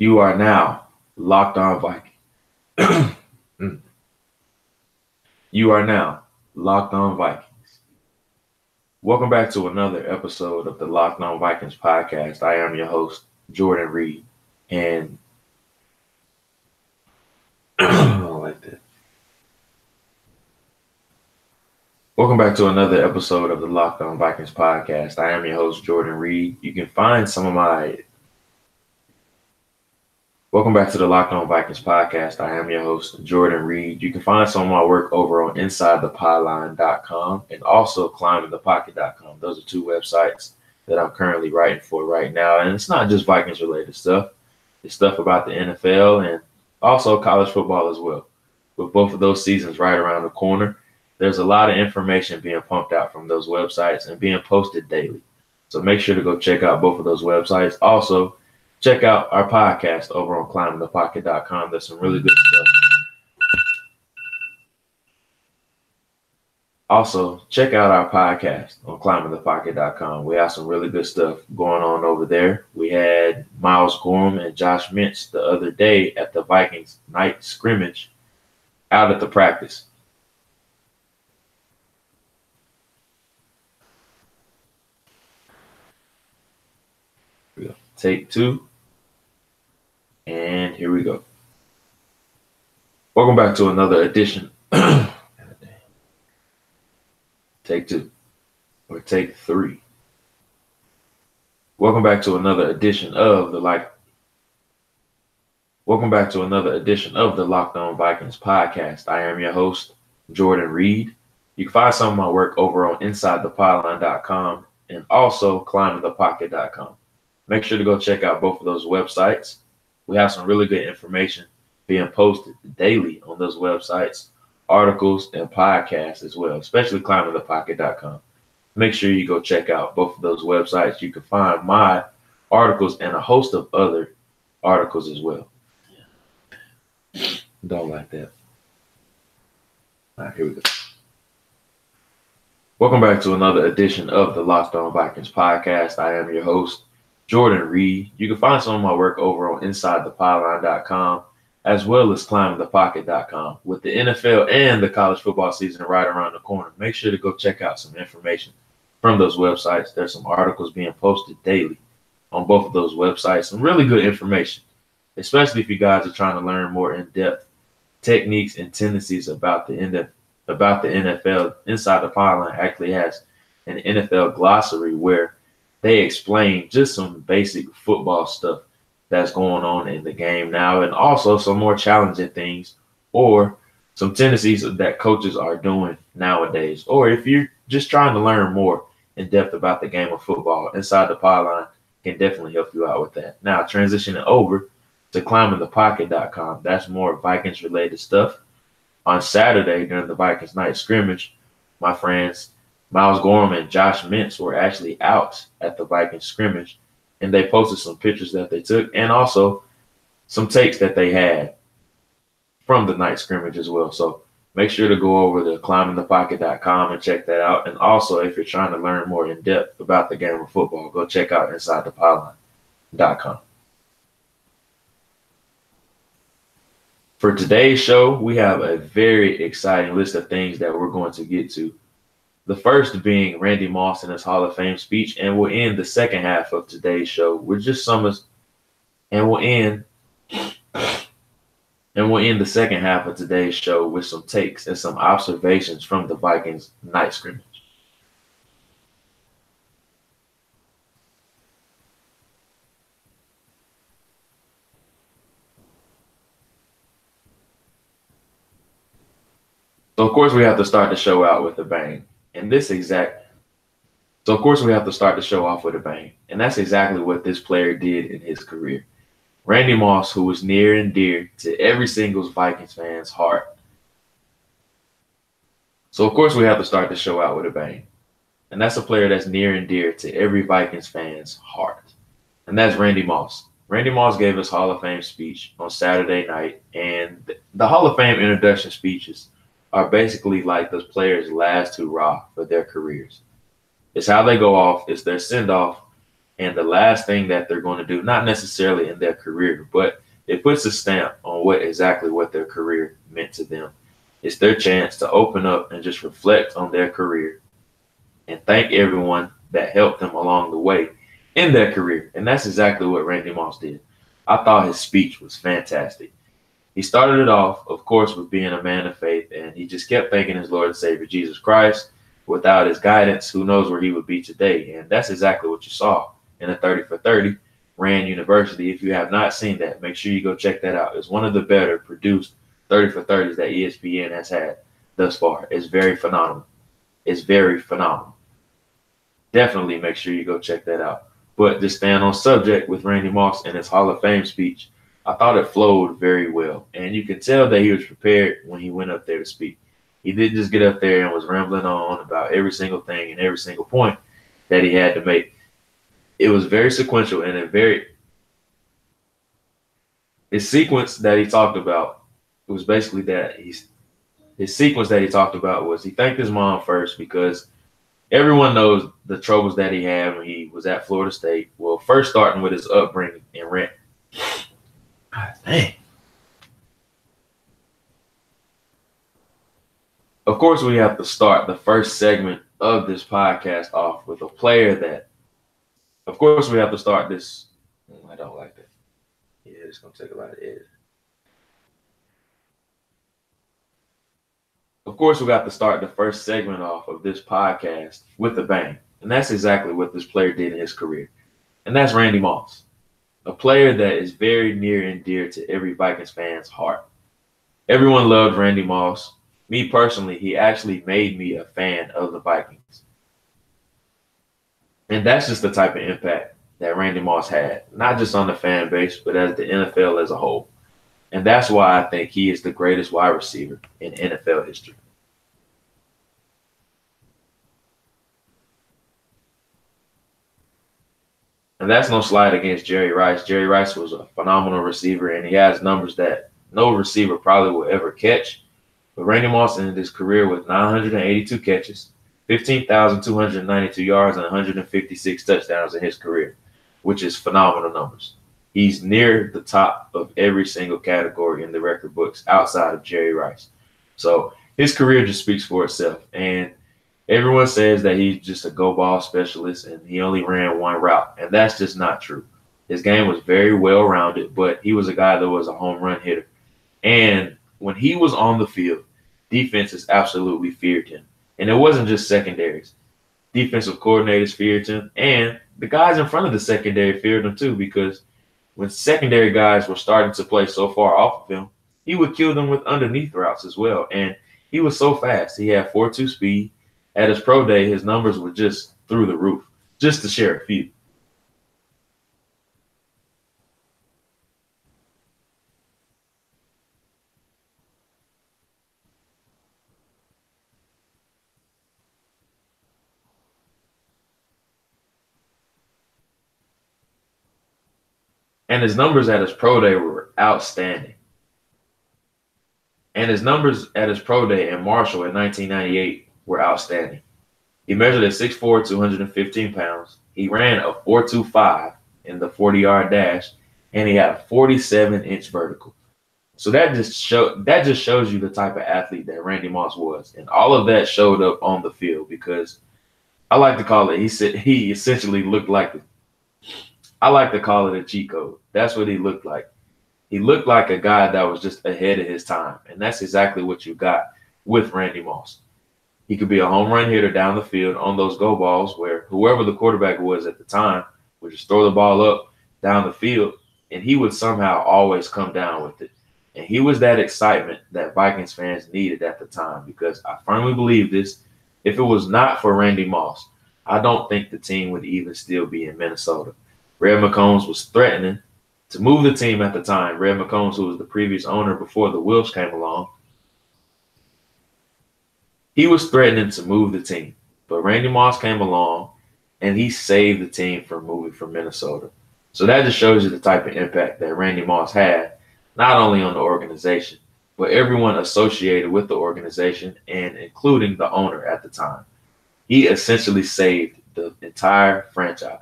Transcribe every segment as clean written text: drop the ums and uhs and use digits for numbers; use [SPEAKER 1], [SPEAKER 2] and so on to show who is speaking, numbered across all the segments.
[SPEAKER 1] You are now locked on Vikings. You are now locked on Vikings. Welcome back to another episode of the Locked On Vikings podcast. I am your host, Jordan Reed, and like that. Welcome back to another episode of the Locked On Vikings podcast. I am your host, Jordan Reed. You can find some of my Welcome back to the Locked On Vikings podcast. I am your host, Jordan Reed. You can find some of my work over on InsideThePyline.com and also ClimbingThePocket.com. Those are two websites that I'm currently writing for right now. And it's not just Vikings-related stuff. It's stuff about the NFL and also college football as well. With both of those seasons right around the corner, there's a lot of information being pumped out from those websites and being posted daily. So make sure to go check out both of those websites. Also, check out our podcast over on ClimbingThePocket.com. There's some really good stuff. Also, check out our podcast on ClimbingThePocket.com. We have some really good stuff going on over there. We had Miles Gorham and Josh Mintz the other day at the Vikings night scrimmage out at the practice. Take two. And here we go. Welcome back to another edition. Take two. Or take three. Welcome back to another edition of the Locked On Vikings podcast. I am your host, Jordan Reed. You can find some of my work over on InsideThePyline.com and also ClimbingThePocket.com. Make sure to go check out both of those websites. We have some really good information being posted daily on those websites, articles, and podcasts as well, especially ClimbingThePocket.com. Make sure you go check out both of those websites. You can find my articles and a host of other articles as well. Don't like that. All right, here we go. Welcome back to another edition of the Locked On Vikings podcast. I am your host, Jordan Reed. You can find some of my work over on InsideThePyline.com as well as ClimbingThePocket.com. With the NFL and the college football season right around the corner, make sure to go check out some information from those websites. There's some articles being posted daily on both of those websites. Some really good information, especially if you guys are trying to learn more in-depth techniques and tendencies about the NFL. Inside the Pylon actually has an NFL glossary where they explain just some basic football stuff that's going on in the game now, and also some more challenging things or some tendencies that coaches are doing nowadays. Or if you're just trying to learn more in depth about the game of football, Inside the Pylon can definitely help you out with that. Now, transitioning over to ClimbingThePocket.com, that's more Vikings-related stuff. On Saturday during the Vikings night scrimmage, my friends Miles Gorham and Josh Mintz were actually out at the Vikings scrimmage, and they posted some pictures that they took and also some takes that they had from the night scrimmage as well. So make sure to go over to ClimbingThePocket.com and check that out. And also, if you're trying to learn more in depth about the game of football, go check out InsideThePyline.com. For today's show, we have a very exciting list of things that we're going to get to. The first being Randy Moss in his Hall of Fame speech, and we'll end the second half of today's show with just we'll end the second half of today's show with some takes and some observations from the Vikings night scrimmage. So of course we have to start the show out with a bang. So of course we have to start the show off with a bang. And that's exactly what this player did in his career. Randy Moss, who was near and dear to every single Vikings fan's heart. So of course we have to start the show out with a bang. And that's a player that's near and dear to every Vikings fan's heart. And that's Randy Moss. Randy Moss gave his Hall of Fame speech on Saturday night. And the Hall of Fame introduction speeches are basically like those players' last hurrah for their careers. It's how they go off. It's their send-off. And the last thing that they're going to do, not necessarily in their career, but it puts a stamp on what their career meant to them. It's their chance to open up and just reflect on their career and thank everyone that helped them along the way in their career. And that's exactly what Randy Moss did. I thought his speech was fantastic. He started it off, of course, with being a man of faith, and he just kept thanking his Lord and Savior, Jesus Christ. Without his guidance, who knows where he would be today? And that's exactly what you saw in the 30 for 30, Rand University. If you have not seen that, make sure you go check that out. It's one of the better produced 30 for 30s that ESPN has had thus far. It's very phenomenal. It's very phenomenal. Definitely make sure you go check that out. But just staying on subject with Randy Moss and his Hall of Fame speech, I thought it flowed very well. And you could tell that he was prepared when he went up there to speak. He didn't just get up there and was rambling on about every single thing and every single point that he had to make. It was very sequential and his sequence that he talked about was basically that his sequence that he talked about was he thanked his mom first because everyone knows the troubles that he had when he was at Florida State. Well, first starting with his upbringing in rent. God dang. Of course, we have to start the first segment of this podcast off with a player that, of course, we have to start this. I don't like that. Yeah, it's going to take a lot of edit. Of course, we got to start the first segment off of this podcast with a bang. And that's exactly what this player did in his career. And that's Randy Moss, a player that is very near and dear to every Vikings fan's heart. Everyone loved Randy Moss. Me personally, he actually made me a fan of the Vikings. And that's just the type of impact that Randy Moss had, not just on the fan base, but as the NFL as a whole. And that's why I think he is the greatest wide receiver in NFL history. And that's no slight against Jerry Rice. Jerry Rice was a phenomenal receiver, and he has numbers that no receiver probably will ever catch. But Randy Moss ended his career with 982 catches, 15,292 yards, and 156 touchdowns in his career, which is phenomenal numbers. He's near the top of every single category in the record books outside of Jerry Rice. So his career just speaks for itself. And everyone says that he's just a go ball specialist and he only ran one route. And that's just not true. His game was very well rounded, but he was a guy that was a home run hitter. And when he was on the field, defenses absolutely feared him. And it wasn't just secondaries. Defensive coordinators feared him. And the guys in front of the secondary feared him too, because when secondary guys were starting to play so far off of him, he would kill them with underneath routes as well. And he was so fast. He had 4.2 speed. At his pro day, his numbers were just through the roof, just to share a few. And his numbers at his pro day were outstanding. And his numbers at his pro day in Marshall in 1998 were outstanding. He measured at 6'4", 215 pounds. He ran a 4.25 in the 40-yard dash, and he had a 47-inch vertical. So that just shows you the type of athlete that Randy Moss was. And all of that showed up on the field because I like to call it, he essentially looked like I like to call it a cheat code. That's what he looked like. He looked like a guy that was just ahead of his time. And that's exactly what you got with Randy Moss. He could be a home run hitter down the field on those go balls where whoever the quarterback was at the time would just throw the ball up down the field, and he would somehow always come down with it. And he was that excitement that Vikings fans needed at the time, because I firmly believe this. If it was not for Randy Moss, I don't think the team would even still be in Minnesota. Red McCombs was threatening to move the team at the time. Red McCombs, who was the previous owner before the Wilfs came along, he was threatening to move the team. But Randy Moss came along, and he saved the team from moving from Minnesota. So that just shows you the type of impact that Randy Moss had, not only on the organization, but everyone associated with the organization, and including the owner at the time. He essentially saved the entire franchise.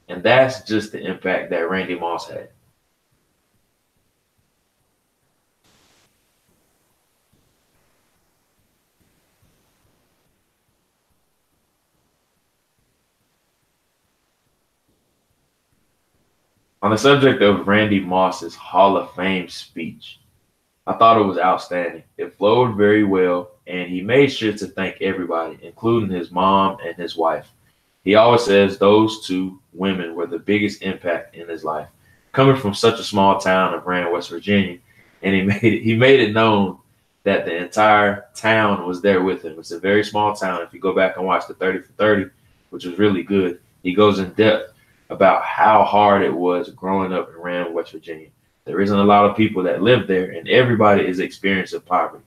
[SPEAKER 1] And that's just the impact that Randy Moss had. On the subject of Randy Moss's Hall of Fame speech, I thought it was outstanding. It flowed very well, and he made sure to thank everybody, including his mom and his wife. He always says those two women were the biggest impact in his life. Coming from such a small town of Rand, West Virginia, and he made it known that the entire town was there with him. It's a very small town. If you go back and watch the 30 for 30, which was really good, he goes in depth about how hard it was growing up in Rand, West Virginia. There isn't a lot of people that live there, and everybody is experiencing poverty.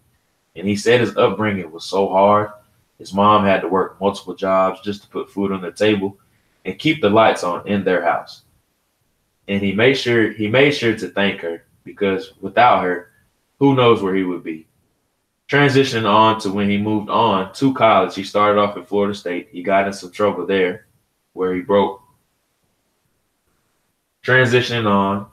[SPEAKER 1] And he said his upbringing was so hard. His mom had to work multiple jobs just to put food on the table and keep the lights on in their house. And he made sure to thank her, because without her, who knows where he would be. Transitioning on to when he moved on to college, he started off at Florida State. He got in some trouble there where he broke. Transitioning on,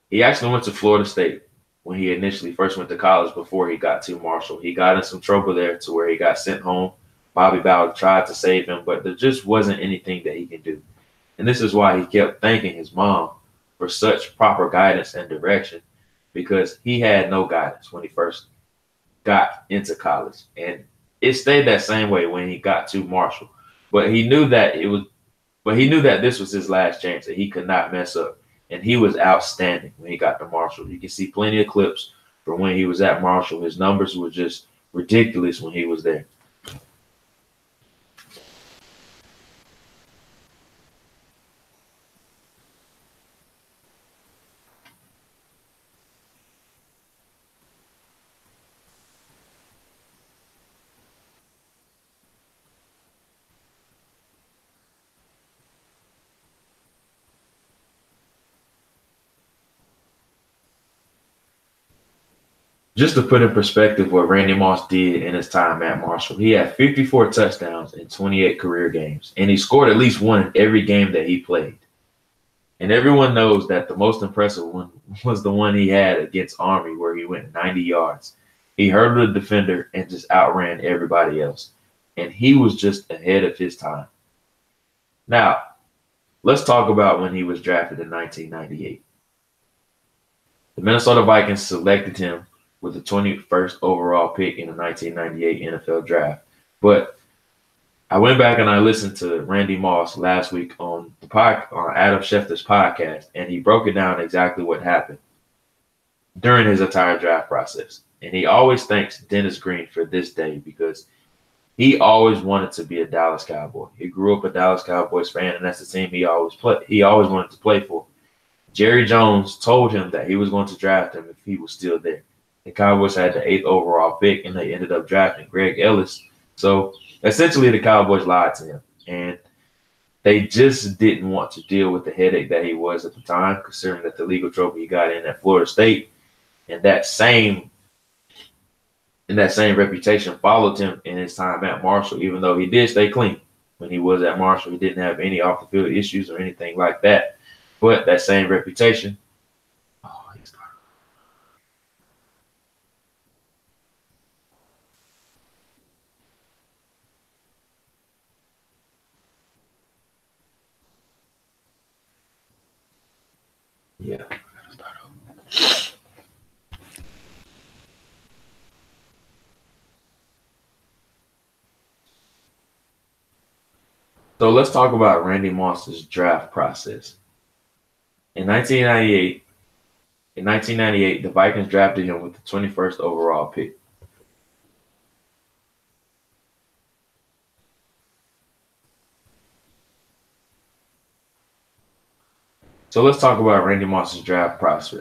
[SPEAKER 1] he actually went to Florida State when he initially first went to college before he got to Marshall. He got in some trouble there to where he got sent home. Bobby Bowden tried to save him, but there just wasn't anything that he could do. And this is why he kept thanking his mom for such proper guidance and direction, because he had no guidance when he first got into college. And it stayed that same way when he got to Marshall. But he knew that this was his last chance, that he could not mess up. And he was outstanding when he got to Marshall. You can see plenty of clips from when he was at Marshall. His numbers were just ridiculous when he was there. Just to put in perspective what Randy Moss did in his time at Marshall, he had 54 touchdowns in 28 career games, and he scored at least one in every game that he played. And everyone knows that the most impressive one was the one he had against Army, where he went 90 yards. He hurdled the defender and just outran everybody else. And he was just ahead of his time. Now, let's talk about when he was drafted in 1998. The Minnesota Vikings selected him with the 21st overall pick in the 1998 NFL draft. But I went back and I listened to Randy Moss last week on Adam Schefter's podcast, and he broke it down exactly what happened during his entire draft process. And he always thanks Dennis Green for this day, because he always wanted to be a Dallas Cowboy. He grew up a Dallas Cowboys fan, and that's the team he always wanted to play for. Jerry Jones told him that he was going to draft him if he was still there. The Cowboys had the 8th overall pick, and they ended up drafting Greg Ellis. So essentially, the Cowboys lied to him, and they just didn't want to deal with the headache that he was at the time, considering that the legal trouble he got in at Florida State, and that same reputation followed him in his time at Marshall. Even though he did stay clean when he was at Marshall, he didn't have any off the field issues or anything like that. But that same reputation. Oh, he's gone. Yeah. So let's talk about Randy Moss's draft process. In 1998, the Vikings drafted him with the 21st overall pick. So let's talk about Randy Moss's draft process.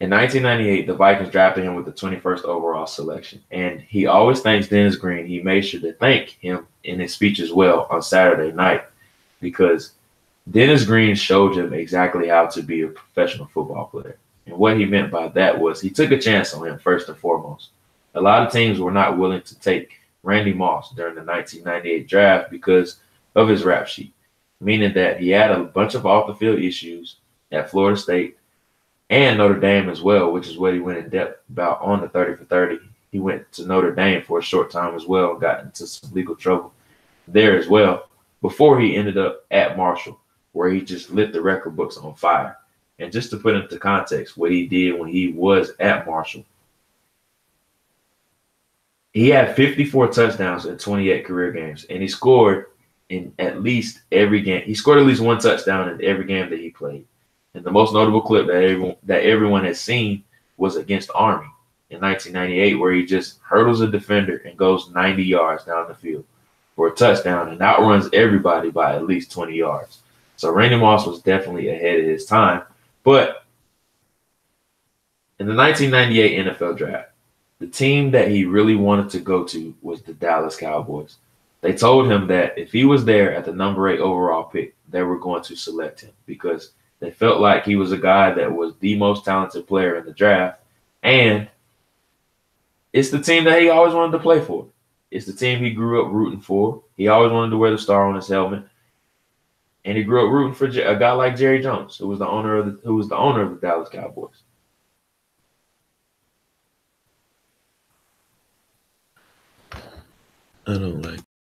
[SPEAKER 1] In 1998, the Vikings drafted him with the 21st overall selection, and he always thanks Dennis Green. He made sure to thank him in his speech as well on Saturday night, because Dennis Green showed him exactly how to be a professional football player. And what he meant by that was he took a chance on him first and foremost. A lot of teams were not willing to take Randy Moss during the 1998 draft because of his rap sheet, meaning that he had a bunch of off the field issues at Florida State and Notre Dame as well, which is what he went in depth about on the 30 for 30. He went to Notre Dame for a short time as well and got into some legal trouble there as well before he ended up at Marshall, where he just lit the record books on fire. And just to put into context what he did when he was at Marshall, he had 54 touchdowns in 28 career games, and he scored in at least every game. He scored at least one touchdown in every game that he played. And the most notable clip that everyone has seen was against Army in 1998, where he just hurdles a defender and goes 90 yards down the field for a touchdown and outruns everybody by at least 20 yards. So Randy Moss was definitely ahead of his time. But in the 1998 NFL draft, the team that he really wanted to go to was the Dallas Cowboys. They told him that if he was there at the number 8 overall pick, they were going to select him because they felt like he was a guy that was the most talented player in the draft. And it's the team that he always wanted to play for. It's the team he grew up rooting for. He always wanted to wear the star on his helmet. And he grew up rooting for a guy like Jerry Jones, who was the owner of the Dallas Cowboys.
[SPEAKER 2] I don't like